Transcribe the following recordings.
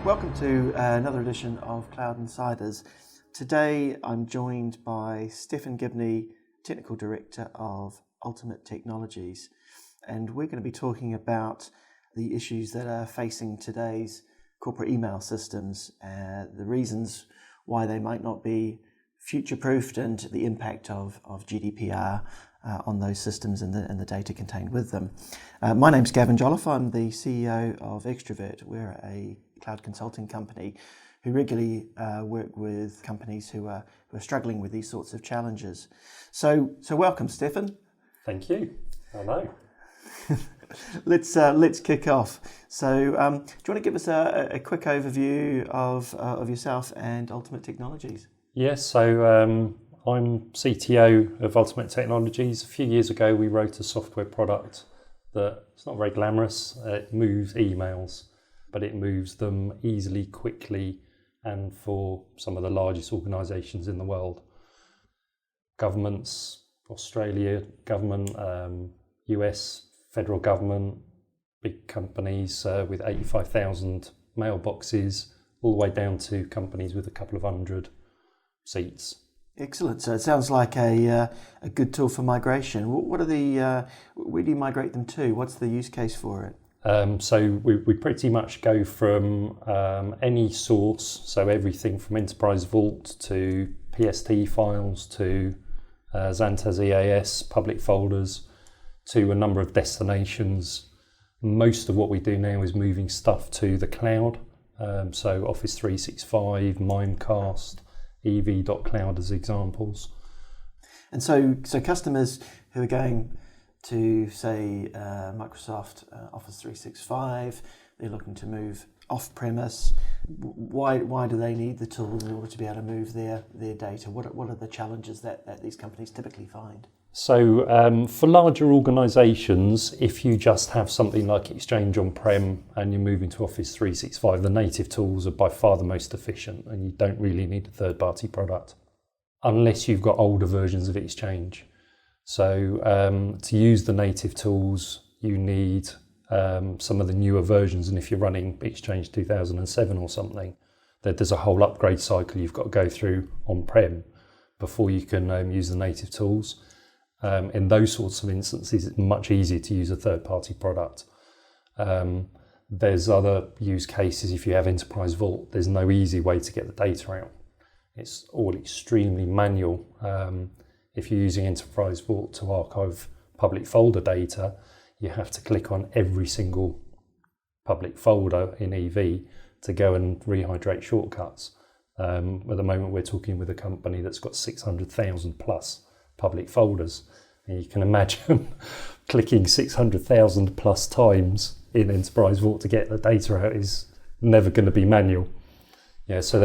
Welcome to another edition of Cloud Insiders. Today I'm joined by Stefan Gibney, Technical Director of Ultimate Technologies, and we're going to be talking about the issues that are facing today's corporate email systems, the reasons why they might not be future-proofed, and the impact of GDPR on those systems and the data contained with them. My name's Gavin Jolliffe. I'm the CEO of Extrovert. We're a cloud consulting company who regularly work with companies who are struggling with these sorts of challenges. So welcome, Stefan. Thank you. Hello. Let's kick off. So, do you want to give us a quick overview of yourself and Ultimate Technologies? Yes. So I'm CTO of Ultimate Technologies. A few years ago, we wrote a software product that it's not very glamorous. It moves emails, but it moves them easily, quickly, and for some of the largest organisations in the world. Governments, Australia government, US federal government, big companies with 85,000 mailboxes, all the way down to companies with a couple of hundred seats. Excellent. So it sounds like a good tool for migration. What are where do you migrate them to? What's the use case for it? So we pretty much go from any source, so everything from Enterprise Vault to PST files to Xantas EAS public folders to a number of destinations. Most of what we do now is moving stuff to the cloud, so Office 365, Mimecast, ev.cloud as examples. And so customers who are going to, say, Microsoft Office 365, they're looking to move off-premise. Why do they need the tool in order to be able to move their data? What are the challenges that these companies typically find? So for larger organisations, if you just have something like Exchange on-prem and you're moving to Office 365, the native tools are by far the most efficient, and you don't really need a third-party product unless you've got older versions of Exchange. So to use the native tools, you need some of the newer versions, and if you're running Exchange 2007 or something, there's a whole upgrade cycle you've got to go through on-prem before you can use the native tools. In those sorts of instances, it's much easier to use a third-party product. There's other use cases. If you have Enterprise Vault, there's no easy way to get the data out. It's all extremely manual. If you're using Enterprise Vault to archive public folder data, you have to click on every single public folder in EV to go and rehydrate shortcuts. At the moment, we're talking with a company that's got 600,000 plus public folders, and you can imagine clicking 600,000 plus times in Enterprise Vault to get the data out is never going to be manual. Yeah, so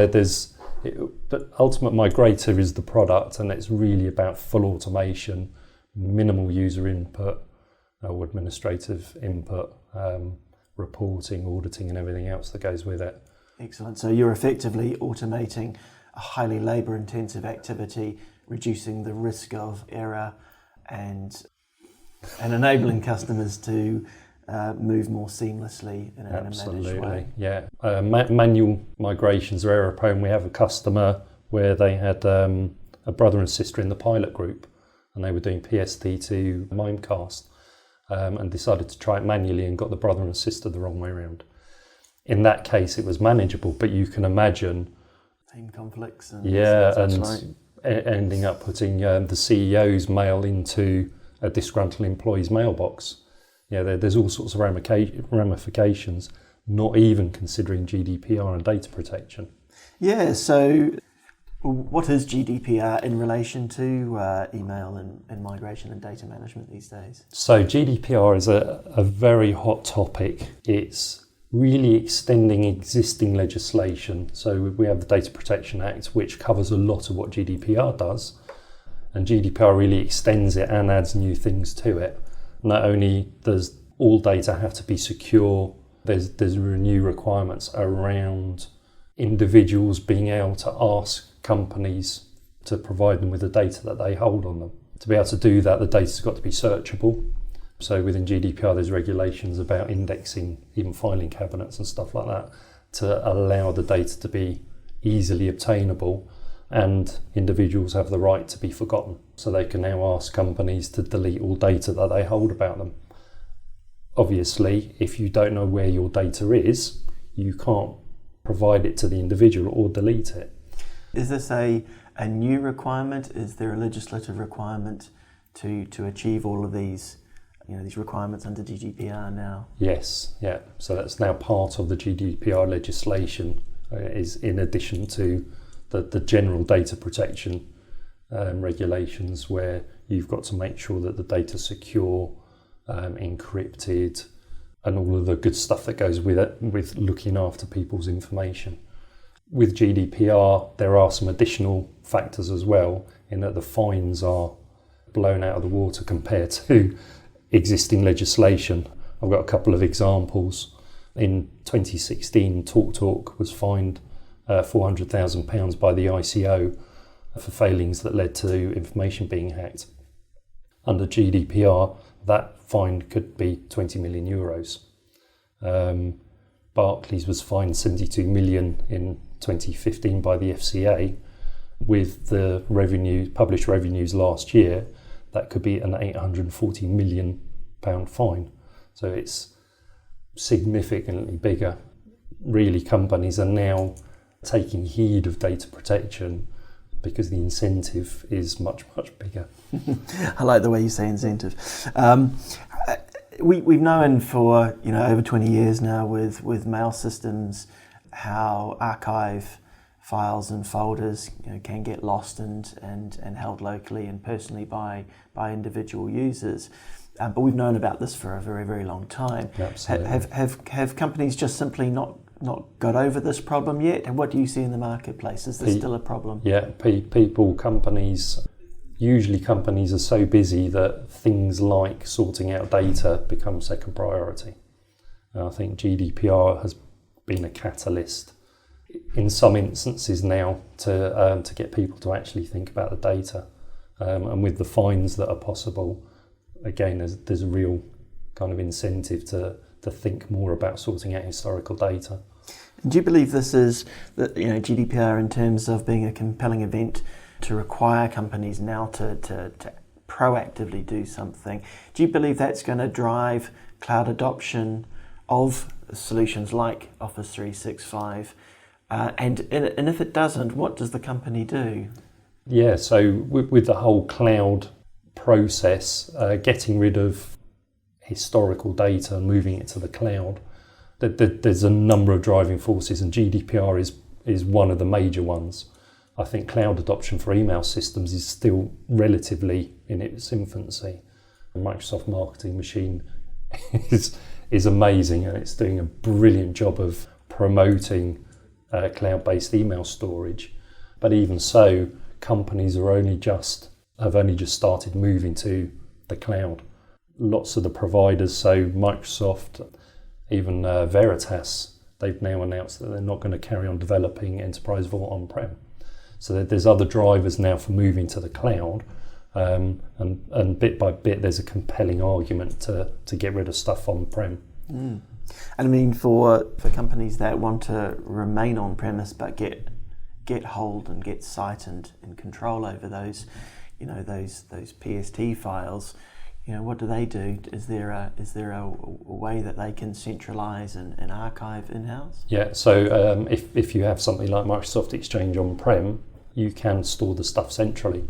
but Ultimate Migrator is the product, and it's really about full automation, minimal user input or administrative input, reporting, auditing, and everything else that goes with it. Excellent. So you're effectively automating a highly labour-intensive activity, reducing the risk of error, and enabling customers to move more seamlessly in a managed way. Yeah. Manual migrations are error-prone. We have a customer where they had a brother and sister in the pilot group, and they were doing PST to Mimecast, and decided to try it manually and got the brother and sister the wrong way around. In that case, it was manageable, but you can imagine team conflicts and ending up putting the CEO's mail into a disgruntled employee's mailbox. Yeah, there's all sorts of ramifications, not even considering GDPR and data protection. Yeah, so what is GDPR in relation to email and migration and data management these days? So GDPR is a very hot topic. It's really extending existing legislation. So we have the Data Protection Act, which covers a lot of what GDPR does, and GDPR really extends it and adds new things to it. Not only does all data have to be secure, there's new requirements around individuals being able to ask companies to provide them with the data that they hold on them. To be able to do that, the data's got to be searchable. So within GDPR, there's regulations about indexing, even filing cabinets and stuff like that. to allow the data to be easily obtainable, and individuals have the right to be forgotten. So they can now ask companies to delete all data that they hold about them. Obviously, if you don't know where your data is, you can't provide it to the individual or delete it. Is this a new requirement? Is there a legislative requirement to achieve all of these requirements under GDPR now? Yes, yeah. So that's now part of the GDPR legislation, is in addition to the general data protection regulations, where you've got to make sure that the data's secure, encrypted, and all of the good stuff that goes with it, with looking after people's information. With GDPR, there are some additional factors as well, in that the fines are blown out of the water compared to existing legislation. I've got a couple of examples. In 2016, TalkTalk was fined £400,000 by the ICO for failings that led to information being hacked. Under GDPR, that fine could be 20 million euros. Barclays was fined 72 million in 2015 by the FCA. With the published revenues last year, that could be an £840 million fine. So it's significantly bigger. Really, companies are now taking heed of data protection because the incentive is much, much bigger. I like the way you say incentive. We've known for over 20 years now with mail systems how archive files and folders can get lost and held locally and personally by individual users. But we've known about this for a very, very long time. Absolutely. Have companies just simply not got over this problem yet? And what do you see in the marketplace? Is this still a problem? Yeah, companies are so busy that things like sorting out data become second priority. And I think GDPR has been a catalyst in some instances now to get people to actually think about the data. And with the fines that are possible, again, there's a real kind of incentive to think more about sorting out historical data. Do you believe this is GDPR in terms of being a compelling event to require companies now to proactively do something? Do you believe that's going to drive cloud adoption of solutions like Office 365? And if it doesn't, what does the company do? Yeah, so with the whole cloud process, getting rid of historical data and moving it to the cloud, there's a number of driving forces, and GDPR is one of the major ones. I think cloud adoption for email systems is still relatively in its infancy. The Microsoft Marketing Machine is amazing, and it's doing a brilliant job of promoting cloud-based email storage. But even so, companies have only just started moving to the cloud. Lots of the providers, so Microsoft, even Veritas, they've now announced that they're not going to carry on developing Enterprise Vault on-prem. So there's other drivers now for moving to the cloud, and bit by bit there's a compelling argument to get rid of stuff on-prem. And I mean, for companies that want to remain on-premise but get hold and get sight and control over those, those PST files, what do they do? Is there a way that they can centralize and archive in-house? Yeah, so if you have something like Microsoft Exchange on-prem, you can store the stuff centrally.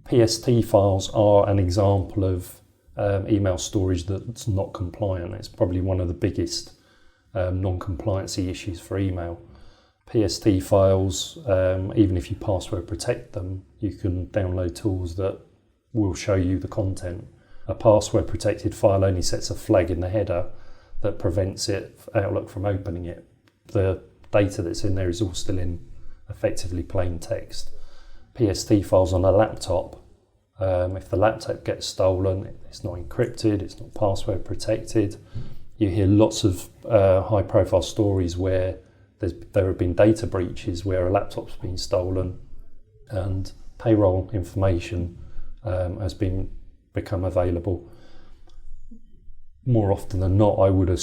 PST files are an example of email storage that's not compliant. It's probably one of the biggest non-compliancy issues for email. PST files, even if you password protect them, you can download tools that will show you the content. A password protected file only sets a flag in the header that prevents Outlook from opening it. The data that's in there is all still in effectively plain text. PST files on a laptop, if the laptop gets stolen, it's not encrypted, it's not password protected. You hear lots of high profile stories where there have been data breaches where a laptop's been stolen and payroll information has become available. More often than not, I would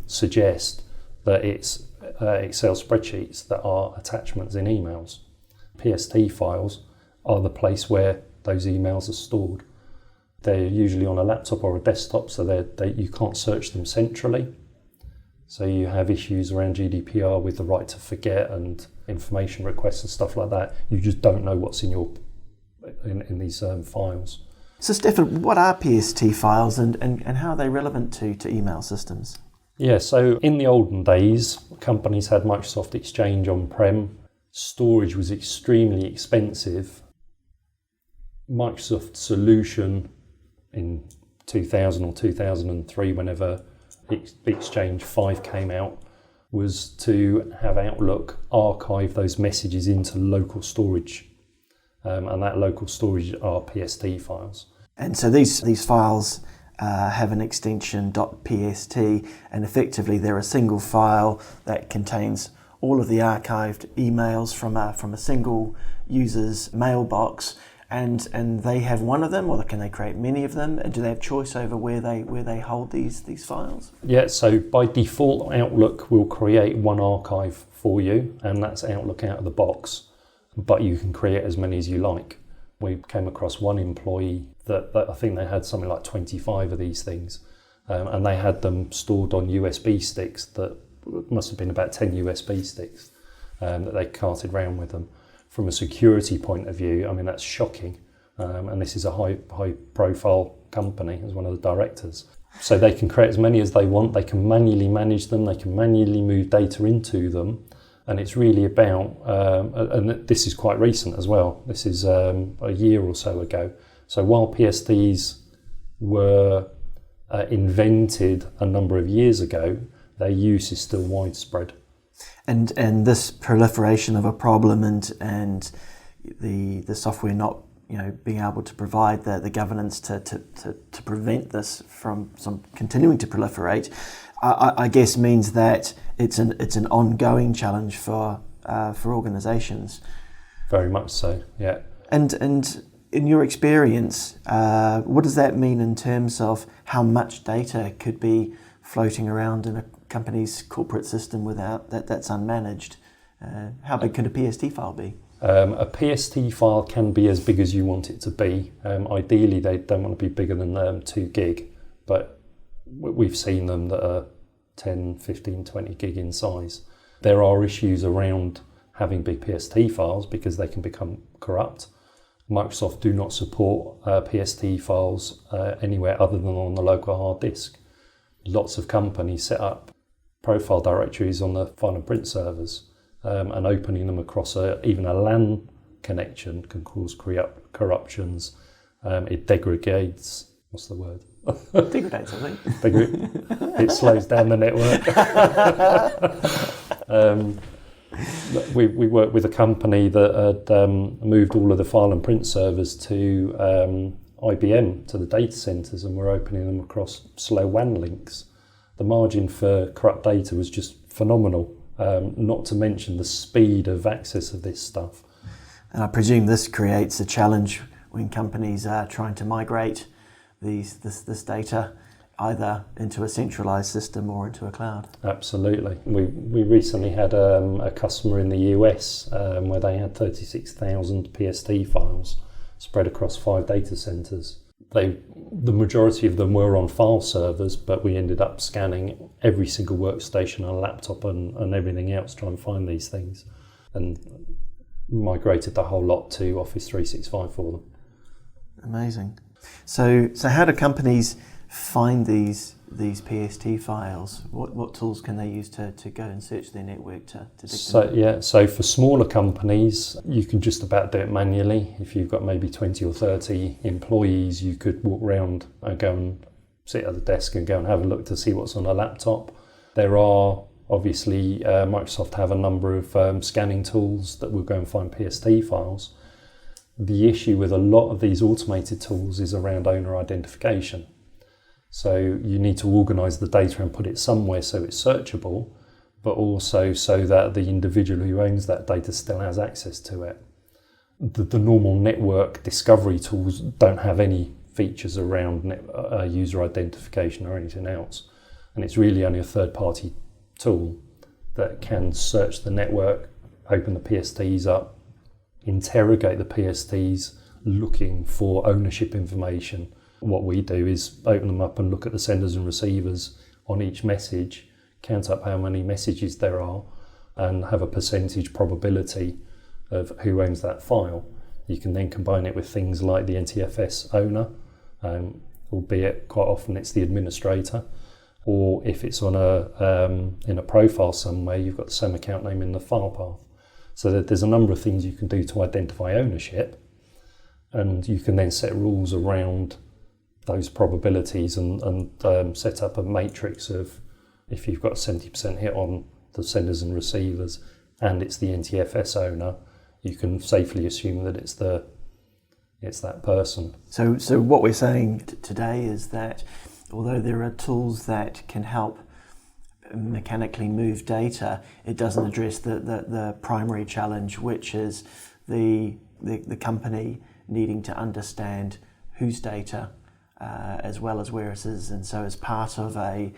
suggest that it's Excel spreadsheets that are attachments in emails. PST files are the place where those emails are stored. They're usually on a laptop or a desktop, so you can't search them centrally. So you have issues around GDPR with the right to forget and information requests and stuff like that. You just don't know what's in these files. So Stefan, what are PST files and how are they relevant to email systems? Yeah, so in the olden days, companies had Microsoft Exchange on-prem. Storage was extremely expensive. Microsoft's solution in 2000 or 2003, whenever Exchange 5 came out, was to have Outlook archive those messages into local storage. And that local storage are PST files. And so these files have an extension .pst, and effectively they're a single file that contains all of the archived emails from a single user's mailbox, and they have one of them, or can they create many of them? And do they have choice over where they hold these files? Yeah, so by default, Outlook will create one archive for you, and that's Outlook out of the box. But you can create as many as you like. We came across one employee that I think they had something like 25 of these things, and they had them stored on USB sticks that must have been about 10 USB sticks that they carted around with them. From a security point of view, I mean, that's shocking. And this is a high profile company, as one of the directors. So they can create as many as they want, they can manually manage them, they can manually move data into them. And it's really about, and this is quite recent as well, this is a year or so ago. So while PSTs were invented a number of years ago, their use is still widespread. And this proliferation of a problem and the software not being able to provide the governance to prevent this from continuing to proliferate, I guess means that it's an ongoing challenge for organisations. Very much so, yeah. And in your experience, what does that mean in terms of how much data could be floating around in a company's corporate system without that's unmanaged? How big could a PST file be? A PST file can be as big as you want it to be. Ideally, they don't want to be bigger than 2 gig, but we've seen them that are 10, 15, 20 gig in size. There are issues around having big PST files because they can become corrupt. Microsoft do not support PST files anywhere other than on the local hard disk. Lots of companies set up profile directories on the file and print servers, and opening them across even a LAN connection can cause corruptions. It degrades, what's the word? Degrades, I think. It slows down the network. We worked with a company that had moved all of the file and print servers to IBM, to the data centres, and we're opening them across slow WAN links. The margin for corrupt data was just phenomenal, not to mention the speed of access of this stuff. And I presume this creates a challenge when companies are trying to migrate this data either into a centralised system or into a cloud. Absolutely. We recently had a customer in the US where they had 36,000 PST files spread across 5 data centres. The majority of them were on file servers, but we ended up scanning every single workstation on a laptop and everything else to try and find these things, and migrated the whole lot to Office 365 for them. Amazing. So how do companies find these PST files? What tools can they use to go and search their network to dig them? So for smaller companies, you can just about do it manually. If you've got maybe 20 or 30 employees, you could walk around and go and sit at the desk and go and have a look to see what's on a laptop. There are obviously Microsoft have a number of scanning tools that will go and find PST files. The issue with a lot of these automated tools is around owner identification. So you need to organise the data and put it somewhere so it's searchable, but also so that the individual who owns that data still has access to it. The normal network discovery tools don't have any features around user identification or anything else. And it's really only a third-party tool. that can search the network, open the PSTs up, interrogate the PSTs, looking for ownership information. What we do is open them up and look at the senders and receivers on each message, count up how many messages there are, and have a percentage probability of who owns that file. You can then combine it with things like the NTFS owner, albeit quite often it's the administrator, or if it's on in a profile somewhere, you've got the same account name in the file path. So that there's a number of things you can do to identify ownership, and you can then set rules around those probabilities and set up a matrix of, if you've got a 70% hit on the senders and receivers and it's the NTFS owner, you can safely assume that it's that person. So what we're saying today is that although there are tools that can help mechanically move data, it doesn't address the primary challenge, which is the company needing to understand whose data as well as where it is. And so as part of a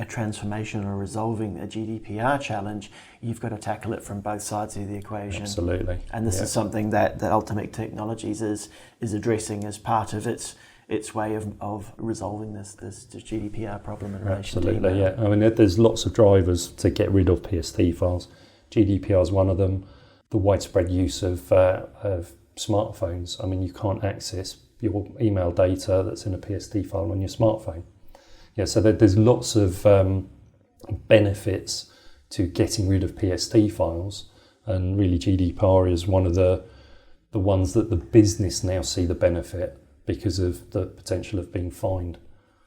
transformation or resolving a GDPR challenge, you've got to tackle it from both sides of the equation. Absolutely. And this is something that Ultimate Technologies is addressing as part of its way of resolving this GDPR problem in relation to email. Yeah. I mean, there's lots of drivers to get rid of PST files. GDPR is one of them. The widespread use of smartphones. I mean, you can't access your email data that's in a PST file on your smartphone. Yeah, so there's lots of benefits to getting rid of PST files, and really GDPR is one of the ones that the business now see the benefit because of the potential of being fined.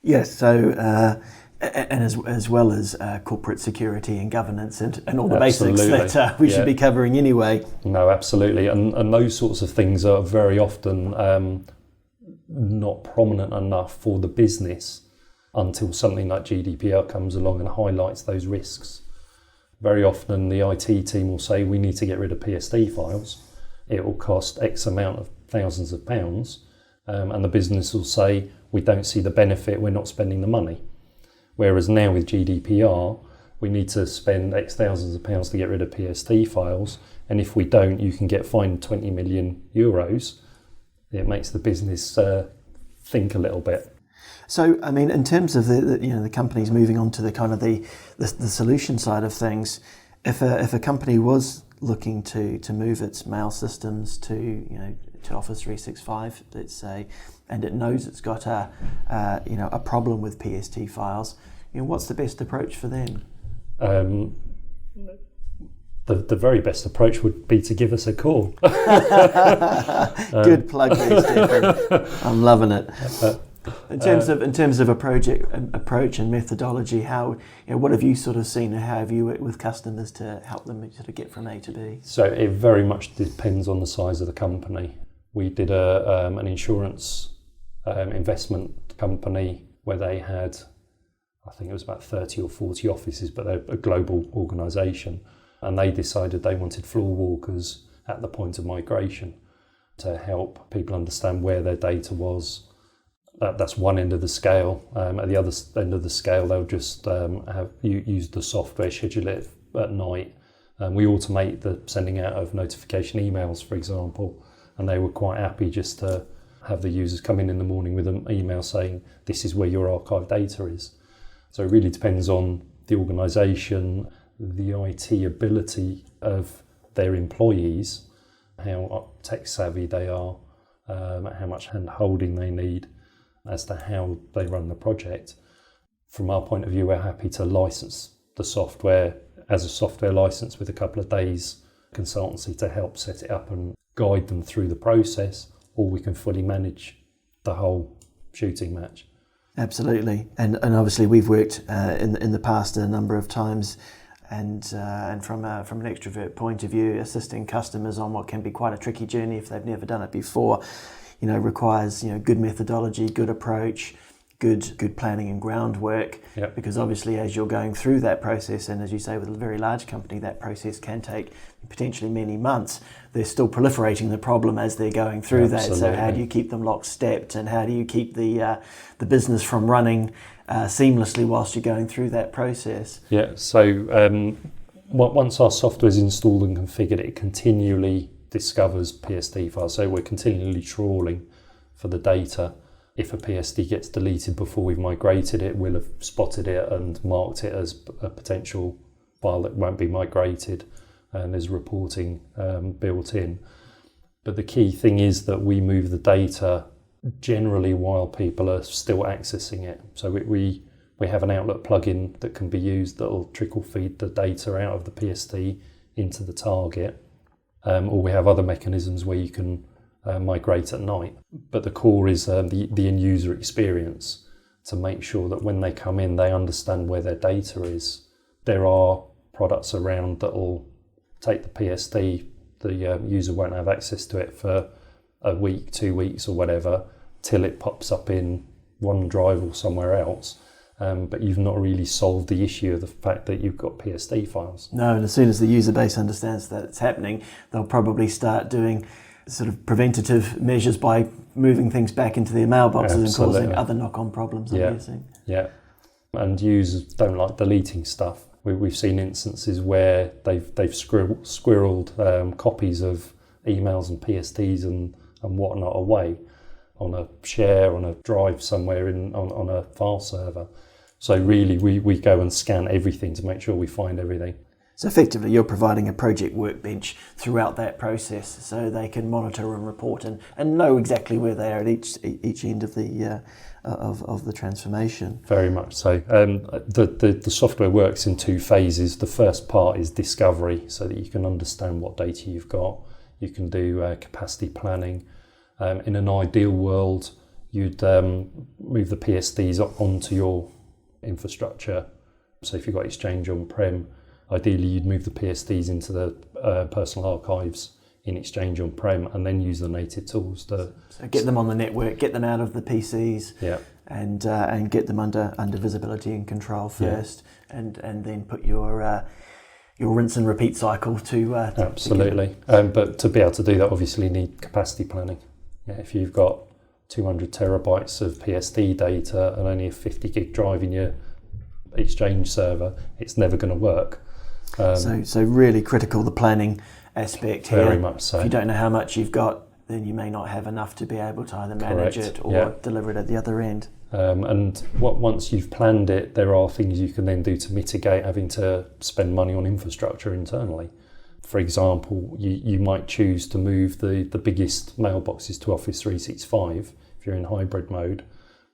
Yes, so and as well as corporate security and governance and all the basics that we should be covering anyway. No, absolutely, and those sorts of things are very often not prominent enough for the business until something like GDPR comes along and highlights those risks. Very often the IT team will say, we need to get rid of PST files. It will cost X amount of thousands of pounds. And the business will say, we don't see the benefit, we're not spending the money. Whereas now with GDPR, we need to spend X thousands of pounds to get rid of PST files. And if we don't, you can get fined 20 million euros. It makes the business think a little bit. So, I mean, in terms of the companies moving on to the kind of the solution side of things, if a company was looking to move its mail systems to Office 365, let's say, and it knows it's got a problem with PST files, what's the best approach for them? The very best approach would be to give us a call. Good plug there, Stephen. I'm loving it. In terms of a project approach and methodology, how what have you sort of seen, and how have you worked with customers to help them sort of get from A to B? So it very much depends on the size of the company. We did an insurance investment company where they had, I think it was about 30 or 40 offices, but they're a global organisation, and they decided they wanted floor walkers at the point of migration to help people understand where their data was. That's one end of the scale. At the other end of the scale, they'll just use the software, schedule it at night. We automate the sending out of notification emails, for example, and they were quite happy just to have the users come in the morning with an email saying, this is where your archive data is. So it really depends on the organisation, the IT ability of their employees, how tech savvy they are, how much hand-holding they need as to how they run the project. From our point of view, we're happy to license the software as a software license with a couple of days consultancy to help set it up and guide them through the process, or we can fully manage the whole shooting match. Absolutely, and obviously we've worked in the past a number of times, and from an extrovert point of view, assisting customers on what can be quite a tricky journey if they've never done it before. Requires good methodology, good approach, good planning and groundwork. Yep. Because obviously, as you're going through that process, and as you say, with a very large company, that process can take potentially many months. They're still proliferating the problem as they're going through Absolutely. that. So how do you keep them lockstepped, and how do you keep the business from running seamlessly whilst you're going through that process? Yeah. So Once our software is installed and configured, it continually discovers PSD files. So we're continually trawling for the data. If a PSD gets deleted before we've migrated it, we'll have spotted it and marked it as a potential file that won't be migrated, and there's reporting built in. But the key thing is that we move the data generally while people are still accessing it. So we have an Outlook plugin that can be used that will trickle feed the data out of the PSD into the target, or we have other mechanisms where you can migrate at night. But the core is the end user experience, to make sure that when they come in, they understand where their data is. There are products around that will take the PSD, the user won't have access to it for a week, 2 weeks or whatever, till it pops up in OneDrive or somewhere else. But you've not really solved the issue of the fact that you've got PSD files. No, and as soon as the user base understands that it's happening, they'll probably start doing sort of preventative measures by moving things back into their mailboxes. Absolutely. And causing other knock-on problems, I'm guessing. Yeah, and users don't like deleting stuff. We've seen instances where they've squirreled copies of emails and PSDs and whatnot away on a share, on a drive somewhere on a file server. So really we go and scan everything to make sure we find everything. So effectively you're providing a project workbench throughout that process, so they can monitor and report and know exactly where they are at each end of the transformation. Very much so. The software works in 2 phases. The first part is discovery, so that you can understand what data you've got. You can do capacity planning. In an ideal world, you'd move the PSDs onto your infrastructure. So if you've got Exchange on-prem, ideally you'd move the PSDs into the personal archives in Exchange on-prem, and then use the native tools to... So get them on the network, get them out of the PCs, and get them under visibility and control first, and then put your rinse and repeat cycle to... Absolutely. But to be able to do that, obviously you need capacity planning. If you've got 200 terabytes of PSD data and only a 50 gig drive in your Exchange server, it's never going to work. So really critical, the planning aspect here. Very much so. If you don't know how much you've got, then you may not have enough to be able to either manage it or deliver it at the other end. And once you've planned it, there are things you can then do to mitigate having to spend money on infrastructure internally. For example, you might choose to move the biggest mailboxes to Office 365 if you're in hybrid mode,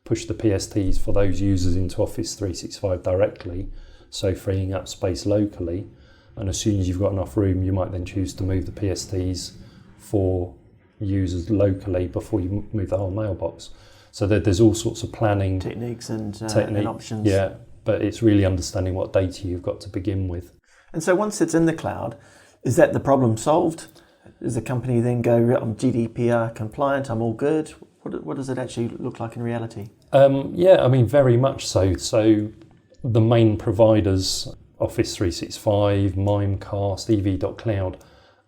push the PSTs for those users into Office 365 directly, so freeing up space locally. And as soon as you've got enough room, you might then choose to move the PSTs for users locally before you move the whole mailbox. So there's all sorts of planning techniques and options. Yeah, but it's really understanding what data you've got to begin with. And so once it's in the cloud, is that the problem solved? Does the company then go, I'm GDPR compliant, I'm all good? What does it actually look like in reality? Very much so. So the main providers, Office 365, Mimecast, EV.cloud,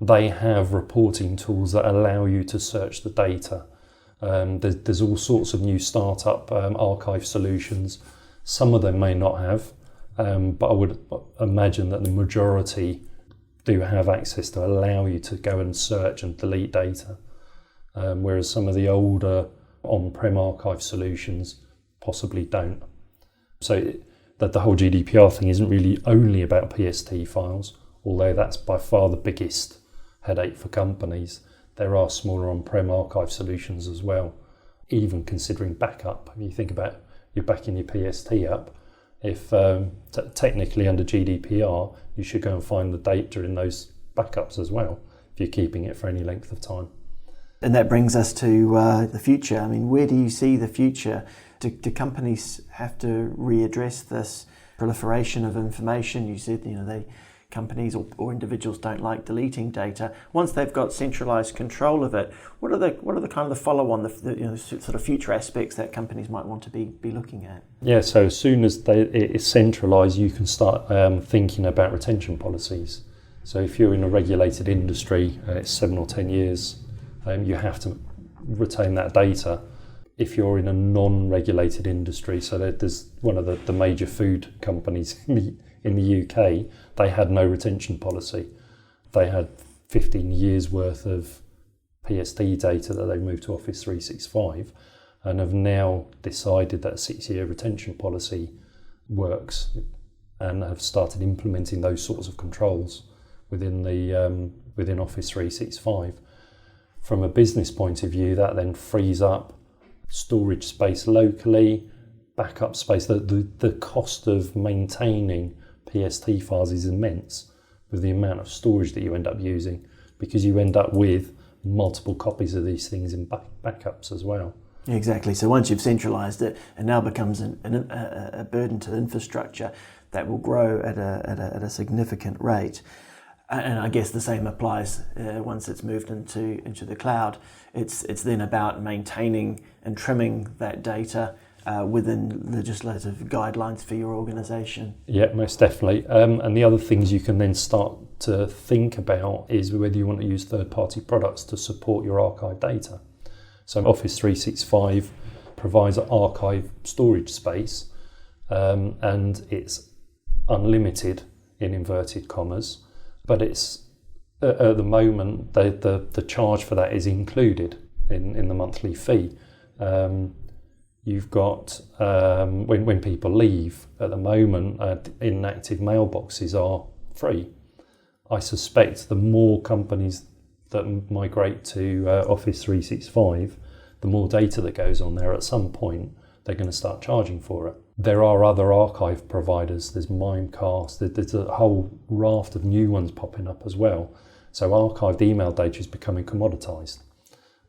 they have reporting tools that allow you to search the data. There's all sorts of new startup archive solutions. Some of them may not have, but I would imagine that the majority do have access to allow you to go and search and delete data, whereas some of the older on-prem archive solutions possibly don't. So that the whole GDPR thing isn't really only about PST files, although that's by far the biggest headache for companies. There are smaller on-prem archive solutions as well, even considering backup. If you think about you're backing your PST up, if technically under GDPR, you should go and find the data in those backups as well, if you're keeping it for any length of time. And that brings us to the future. I mean, where do you see the future? Do companies have to readdress this proliferation of information? You said, companies or individuals don't like deleting data. Once they've got centralized control of it, what are the kind of the follow-on, the sort of future aspects that companies might want to be looking at? Yeah, so as soon as it is centralized, you can start thinking about retention policies. So if you're in a regulated industry, it's 7 or 10 years, you have to retain that data. If you're in a non-regulated industry, so there's one of the major food companies in the UK, they had no retention policy. They had 15 years worth of PSD data that they moved to Office 365 and have now decided that a 6-year retention policy works and have started implementing those sorts of controls within Office 365. From a business point of view, that then frees up storage space locally, backup space. The cost of maintaining PST files is immense with the amount of storage that you end up using, because you end up with multiple copies of these things in backups as well. Exactly. So once you've centralised it, it now becomes a burden to infrastructure that will grow at a significant rate. And I guess the same applies once it's moved into the cloud. It's then about maintaining and trimming that data within legislative guidelines for your organisation. Yeah, most definitely. And the other things you can then start to think about is whether you want to use third-party products to support your archive data. So Office 365 provides an archive storage space, and it's unlimited in inverted commas, but it's at the moment the charge for that is included in the monthly fee. You've got when people leave at the moment, inactive mailboxes are free. I suspect the more companies that migrate to Office 365, the more data that goes on there, at some point they're going to start charging for it. There are other archive providers, there's Mimecast, there's a whole raft of new ones popping up as well. So archived email data is becoming commoditized.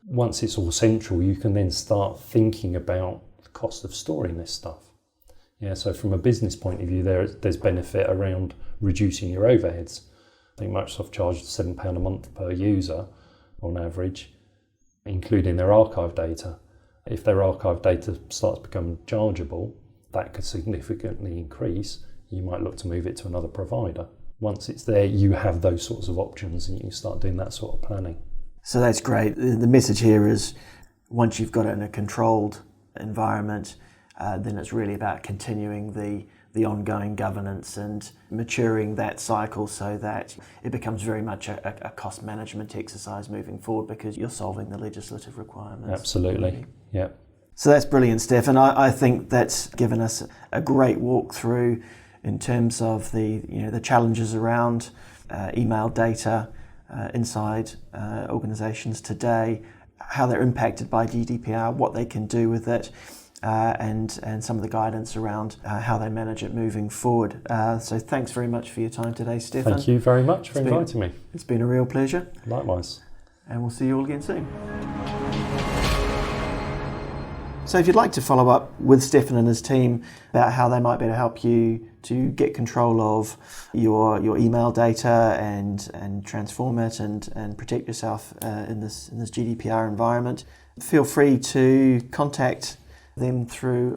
Once it's all central, you can then start thinking about the cost of storing this stuff. Yeah, so from a business point of view, there's benefit around reducing your overheads. I think Microsoft charged £7 a month per user on average, including their archive data. If their archive data starts becoming chargeable, that could significantly increase. You might look to move it to another provider. Once it's there, you have those sorts of options and you can start doing that sort of planning. So that's great. The message here is once you've got it in a controlled environment, then it's really about continuing the ongoing governance and maturing that cycle so that it becomes very much a cost management exercise moving forward, because you're solving the legislative requirements. Absolutely, yeah. So that's brilliant, Steph, and I think that's given us a great walkthrough in terms of the challenges around email data inside organisations today, how they're impacted by GDPR, what they can do with it, and some of the guidance around how they manage it moving forward. So thanks very much for your time today, Stefan. Thank you very much for inviting me. It's been a real pleasure. Likewise. And we'll see you all again soon. So if you'd like to follow up with Stefan and his team about how they might be able to help you to get control of your email data and transform it and protect yourself in this GDPR environment, feel free to contact them through